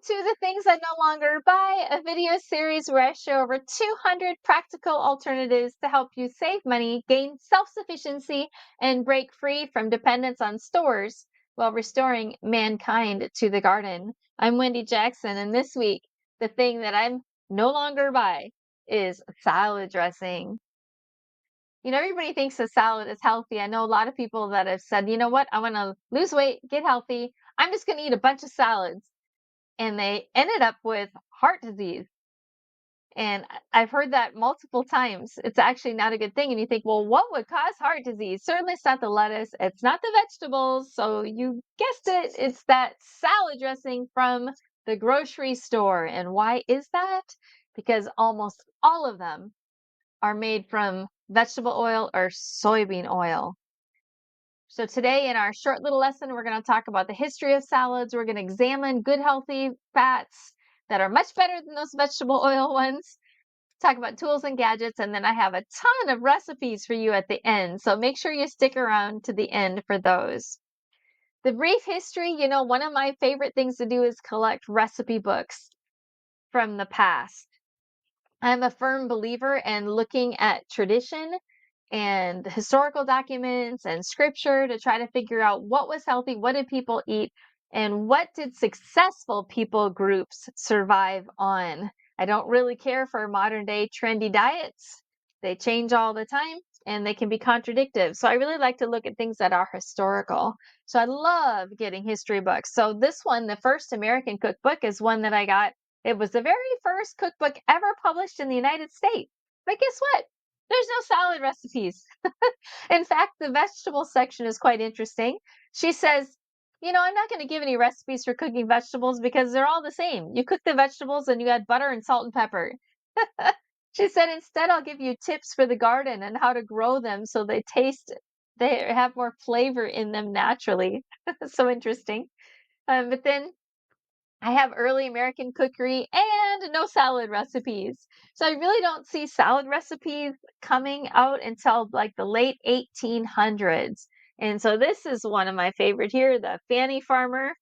to the Things I No Longer Buy, a video series where I share over 200 practical alternatives to help you save money, gain self sufficiency, and break free from dependence on stores while restoring mankind to the garden. I'm Wendy Jackson, and this week, the thing that I'm no longer buy is salad dressing. Everybody thinks a salad is healthy. I know a lot of people that have said, you know what, I want to lose weight, get healthy. I'm just going to eat a bunch of salads, and they ended up with heart disease. And I've heard that multiple times. It's actually not a good thing. And you think, well, what would cause heart disease? Certainly it's not the lettuce, it's not the vegetables. So you guessed it, it's that salad dressing from the grocery store. And why is that? Because almost all of them are made from vegetable oil or soybean oil. So today in our short little lesson, we're going to talk about the history of salads. We're going to examine good, healthy fats that are much better than those vegetable oil ones. Talk about tools and gadgets, and then I have a ton of recipes for you at the end. So make sure you stick around to the end for those. The brief history, one of my favorite things to do is collect recipe books from the past. I'm a firm believer in looking at tradition and historical documents and scripture to try to figure out what was healthy, what did people eat, and what did successful people groups survive on. I don't really care for modern day trendy diets. They change all the time and they can be contradictive. So I really like to look at things that are historical. So I love getting history books. So this one, the first American cookbook, is one that I got. It was the very first cookbook ever published in the United States. But guess what? There's no salad recipes. In fact, the vegetable section is quite interesting. She says, I'm not going to give any recipes for cooking vegetables because they're all the same. You cook the vegetables and you add butter and salt and pepper. She said, instead, I'll give you tips for the garden and how to grow them so they have more flavor in them naturally. So interesting. But then I have early American cookery and no salad recipes. So I really don't see salad recipes coming out until like the late 1800s. And so this is one of my favorite here, the Fanny Farmer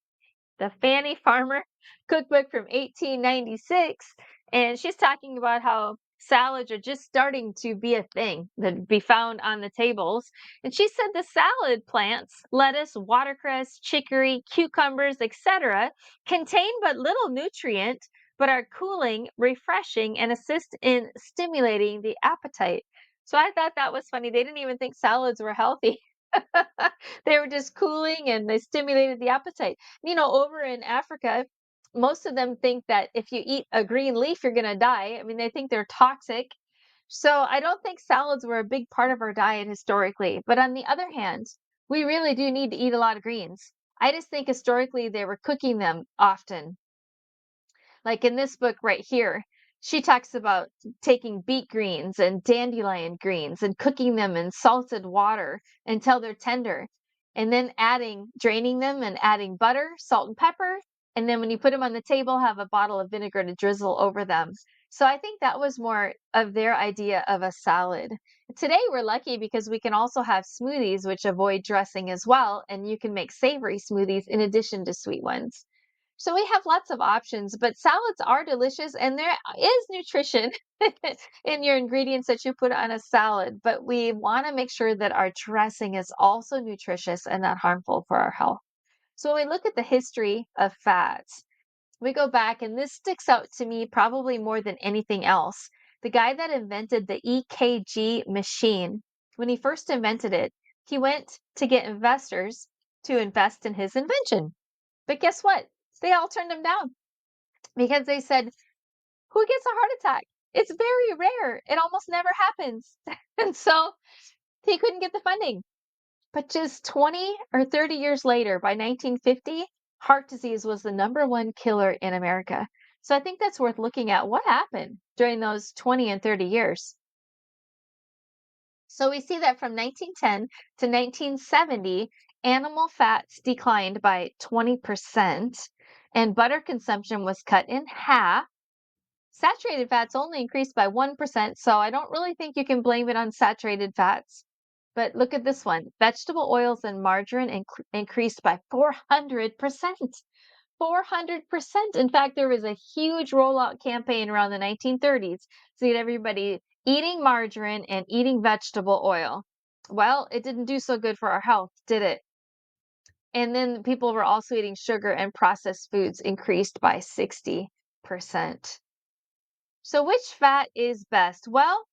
cookbook from 1896. And she's talking about how salads are just starting to be a thing that be found on the tables. And she said the salad plants, lettuce, watercress, chicory, cucumbers, etc., contain but little nutrient, but are cooling, refreshing, and assist in stimulating the appetite. So I thought that was funny. They didn't even think salads were healthy. They were just cooling and they stimulated the appetite. Over in Africa, most of them think that if you eat a green leaf, you're going to die. I mean, they think they're toxic. So I don't think salads were a big part of our diet historically. But on the other hand, we really do need to eat a lot of greens. I just think historically they were cooking them often. Like in this book right here, she talks about taking beet greens and dandelion greens and cooking them in salted water until they're tender. And then draining them and adding butter, salt, and pepper. And then when you put them on the table, have a bottle of vinegar to drizzle over them. So I think that was more of their idea of a salad. Today we're lucky because we can also have smoothies, which avoid dressing as well. And you can make savory smoothies in addition to sweet ones. So we have lots of options, but salads are delicious and there is nutrition in your ingredients that you put on a salad. But we want to make sure that our dressing is also nutritious and not harmful for our health. So when we look at the history of fats, we go back, and this sticks out to me probably more than anything else. The guy that invented the EKG machine, when he first invented it, he went to get investors to invest in his invention. But guess what? They all turned him down because they said, who gets a heart attack? It's very rare. It almost never happens. And so he couldn't get the funding. But just 20 or 30 years later, by 1950, heart disease was the number 1 killer in America. So I think that's worth looking at. What happened during those 20 and 30 years? So we see that from 1910 to 1970, animal fats declined by 20%, and butter consumption was cut in half. Saturated fats only increased by 1%, so I don't really think you can blame it on saturated fats. But look at this one. Vegetable oils and margarine increased by 400%. 400%. In fact, there was a huge rollout campaign around the 1930s to get everybody eating margarine and eating vegetable oil. Well, it didn't do so good for our health, did it? And then people were also eating sugar, and processed foods increased by 60%. So which fat is best? Well,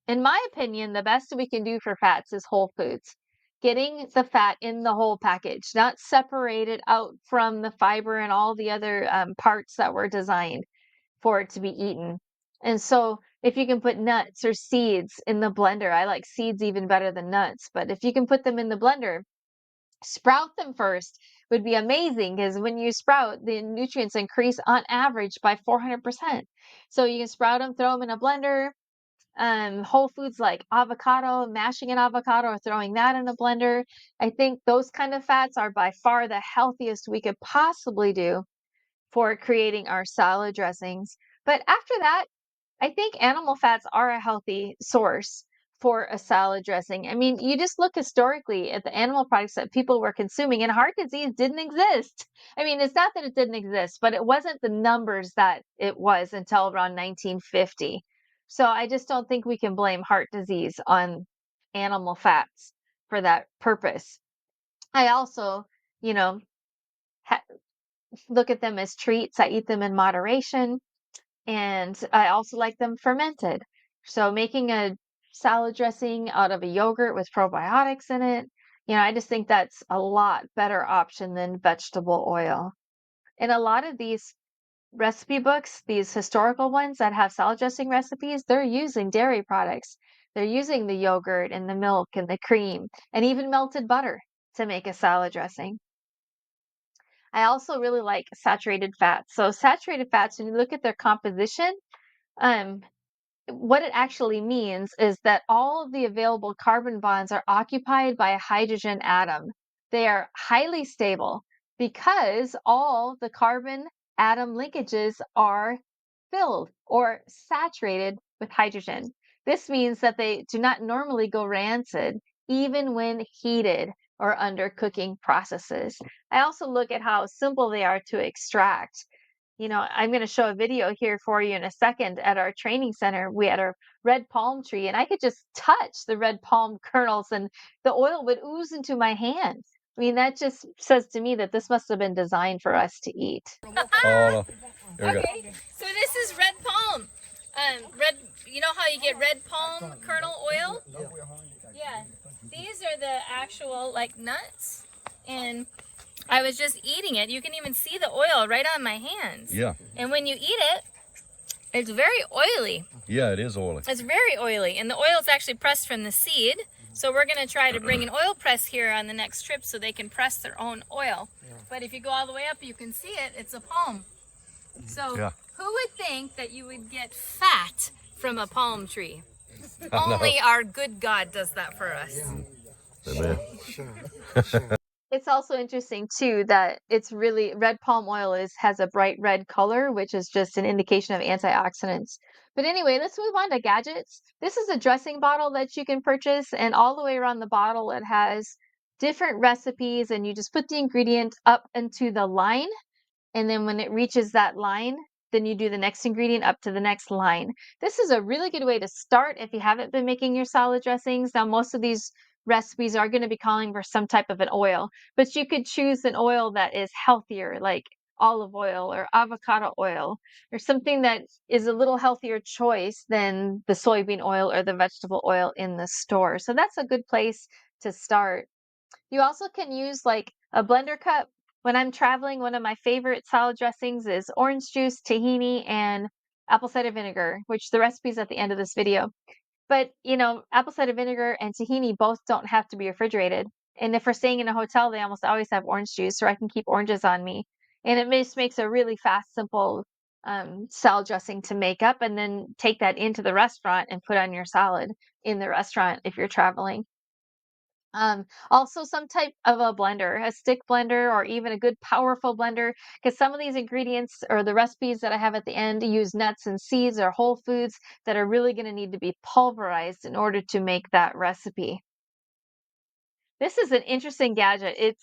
in my opinion, the best we can do for fats is whole foods. Getting the fat in the whole package, not separated out from the fiber and all the other parts that were designed for it to be eaten. And so if you can put nuts or seeds in the blender, I like seeds even better than nuts, but if you can put them in the blender, sprout them first would be amazing, because when you sprout, the nutrients increase on average by 400%. So you can sprout them, throw them in a blender. Whole foods like avocado, mashing an avocado or throwing that in a blender. I think those kind of fats are by far the healthiest we could possibly do for creating our salad dressings. But after that, I think animal fats are a healthy source for a salad dressing. I mean, you just look historically at the animal products that people were consuming, and heart disease didn't exist. I mean, it's not that it didn't exist, but it wasn't the numbers that it was until around 1950. So I just don't think we can blame heart disease on animal fats for that purpose. I also, you know, ha- look at them as treats. I eat them in moderation. And I also like them fermented. So making a salad dressing out of a yogurt with probiotics in it, I just think that's a lot better option than vegetable oil. And a lot of these recipe books, these historical ones that have salad dressing recipes, they're using dairy products. They're using the yogurt and the milk and the cream and even melted butter to make a salad dressing. I also really like saturated fats. So saturated fats, when you look at their composition, um, what it actually means is that all of the available carbon bonds are occupied by a hydrogen atom. They are highly stable because all the carbon atom linkages are filled or saturated with hydrogen. This means that they do not normally go rancid, even when heated or under cooking processes. I also look at how simple they are to extract. I'm going to show a video here for you in a second. At our training center, we had a red palm tree, and I could just touch the red palm kernels and the oil would ooze into my hand. I mean, that just says to me that this must have been designed for us to eat. Oh, no. Here we go. Okay, so this is red palm. You know how you get red palm kernel oil? Yeah, these are the actual like nuts, and I was just eating it. You can even see the oil right on my hands. Yeah. And when you eat it, it's very oily. Yeah, it is oily. It's very oily, and the oil is actually pressed from the seed. So we're going to try to bring an oil press here on the next trip so they can press their own oil. But if you go all the way up, you can see it. It's a palm. So Yeah. who would think that you would get fat from a palm tree? I know. Only our good God does that for us. Amen. It's also interesting too that it's really red palm oil has a bright red color, which is just an indication of antioxidants. But anyway, let's move on to gadgets. This is a dressing bottle that you can purchase, and all the way around the bottle it has different recipes, and you just put the ingredient up into the line, and then when it reaches that line, then you do the next ingredient up to the next line. This is a really good way to start if you haven't been making your salad dressings. Now, most of these recipes are going to be calling for some type of an oil, but you could choose an oil that is healthier, like olive oil or avocado oil, or something that is a little healthier choice than the soybean oil or the vegetable oil in the store. So that's a good place to start. You also can use like a blender cup. When I'm traveling, one of my favorite salad dressings is orange juice, tahini, and apple cider vinegar, which the recipe's at the end of this video. But, apple cider vinegar and tahini both don't have to be refrigerated. And if we're staying in a hotel, they almost always have orange juice, or I can keep oranges on me. And it just makes a really fast, simple salad dressing to make up, and then take that into the restaurant and put on your salad in the restaurant if you're traveling. Also some type of a blender, a stick blender, or even a good powerful blender, because some of these ingredients or the recipes that I have at the end use nuts and seeds or whole foods that are really going to need to be pulverized in order to make that recipe. This is an interesting gadget. It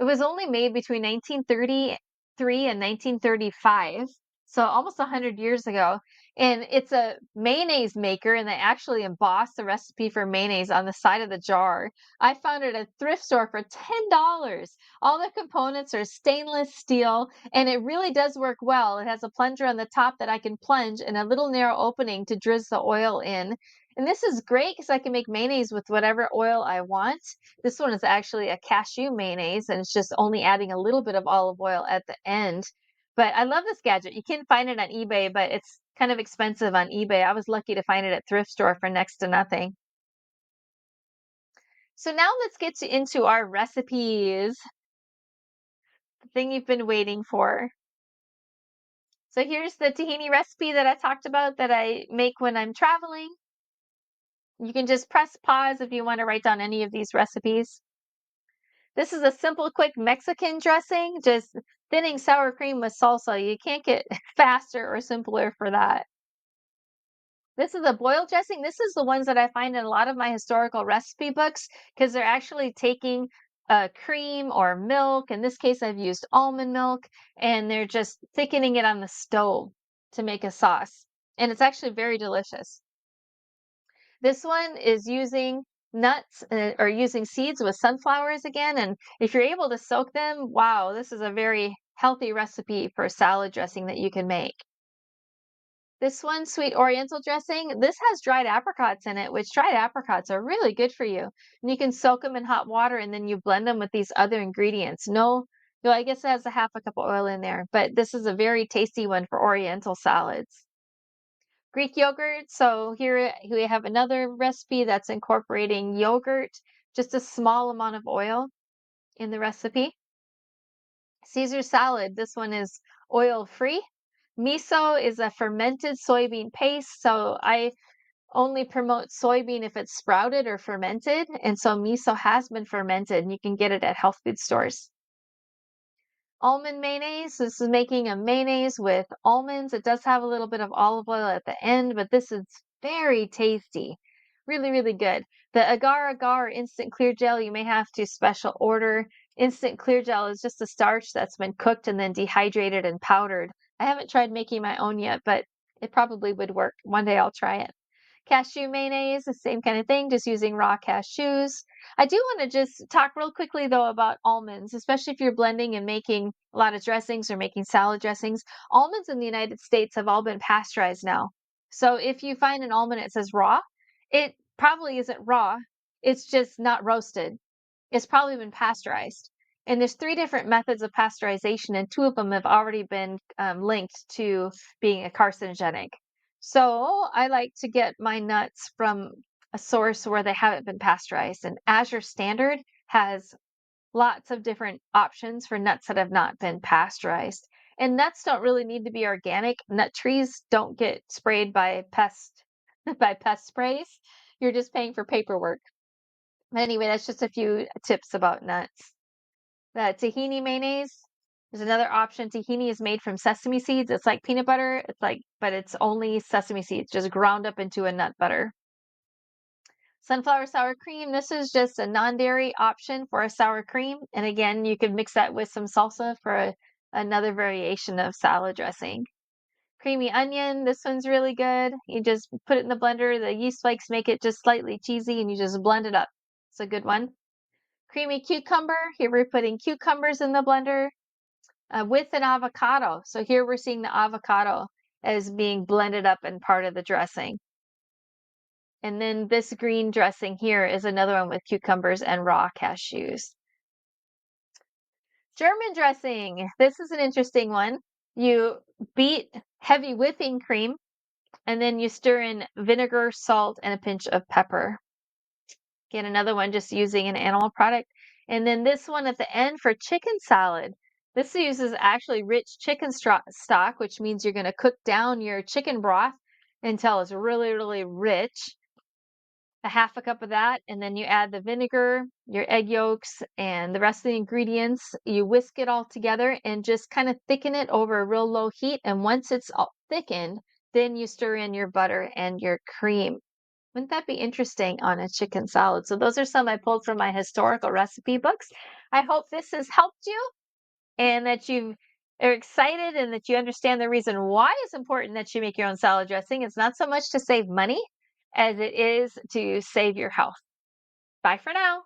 was only made between 1930 3 in 1935, so almost 100 years ago. And it's a mayonnaise maker, and they actually embossed the recipe for mayonnaise on the side of the jar. I found it at a thrift store for $10. All the components are stainless steel, and it really does work well. It has a plunger on the top that I can plunge and a little narrow opening to drizzle the oil in. And this is great because I can make mayonnaise with whatever oil I want. This one is actually a cashew mayonnaise, and it's just only adding a little bit of olive oil at the end. But I love this gadget. You can find it on eBay, but it's kind of expensive on eBay. I was lucky to find it at thrift store for next to nothing. So now let's get into our recipes, the thing you've been waiting for. So here's the tahini recipe that I talked about that I make when I'm traveling. You can just press pause if you want to write down any of these recipes. This is a simple, quick Mexican dressing, just thinning sour cream with salsa. You can't get faster or simpler for that. This is a boiled dressing. This is the ones that I find in a lot of my historical recipe books because they're actually taking cream or milk. In this case, I've used almond milk, and they're just thickening it on the stove to make a sauce. And it's actually very delicious. This one is using nuts or using seeds with sunflowers again. And if you're able to soak them, wow, this is a very healthy recipe for salad dressing that you can make. This one, sweet oriental dressing, this has dried apricots in it, which dried apricots are really good for you. And you can soak them in hot water and then you blend them with these other ingredients. No, I guess it has a half a cup of oil in there, but this is a very tasty one for oriental salads. Greek yogurt. So here we have another recipe that's incorporating yogurt, just a small amount of oil in the recipe. Caesar salad. This one is oil free. Miso is a fermented soybean paste. So I only promote soybean if it's sprouted or fermented. And so miso has been fermented, and you can get it at health food stores. Almond mayonnaise. This is making a mayonnaise with almonds. It does have a little bit of olive oil at the end, but this is very tasty. Really, really good. The agar agar instant clear gel, you may have to special order. Instant clear gel is just a starch that's been cooked and then dehydrated and powdered. I haven't tried making my own yet, but it probably would work. One day I'll try it. Cashew mayonnaise, the same kind of thing, just using raw cashews. I do want to just talk real quickly though about almonds, especially if you're blending and making a lot of dressings or making salad dressings. Almonds in the United States have all been pasteurized now. So if you find an almond that says raw, it probably isn't raw. It's just not roasted. It's probably been pasteurized. And there's 3 different methods of pasteurization, and 2 of them have already been linked to being a carcinogenic. So I like to get my nuts from a source where they haven't been pasteurized. And Azure Standard has lots of different options for nuts that have not been pasteurized. And nuts don't really need to be organic. Nut trees don't get sprayed by pest sprays. You're just paying for paperwork. But anyway, that's just a few tips about nuts. The tahini mayonnaise is another option. Tahini is made from sesame seeds. It's like peanut butter. But it's only sesame seeds, just ground up into a nut butter. Sunflower sour cream. This is just a non-dairy option for a sour cream. And again, you can mix that with some salsa for another variation of salad dressing. Creamy onion. This one's really good. You just put it in the blender. The yeast flakes make it just slightly cheesy, and you just blend it up. It's a good one. Creamy cucumber. Here we're putting cucumbers in the blender with an avocado. So here we're seeing the avocado as being blended up and part of the dressing. And then this green dressing here is another one with cucumbers and raw cashews. German dressing. This is an interesting one. You beat heavy whipping cream, and then you stir in vinegar, salt, and a pinch of pepper. Again, another one just using an animal product. And then this one at the end for chicken salad. This uses actually rich chicken stock, which means you're going to cook down your chicken broth until it's really, really rich. A half a cup of that, and then you add the vinegar, your egg yolks, and the rest of the ingredients. You whisk it all together and just kind of thicken it over a real low heat. And once it's all thickened, then you stir in your butter and your cream. Wouldn't that be interesting on a chicken salad? So those are some I pulled from my historical recipe books. I hope this has helped you and that you've Are excited and that you understand the reason why it's important that you make your own salad dressing. It's not so much to save money as it is to save your health. Bye for now.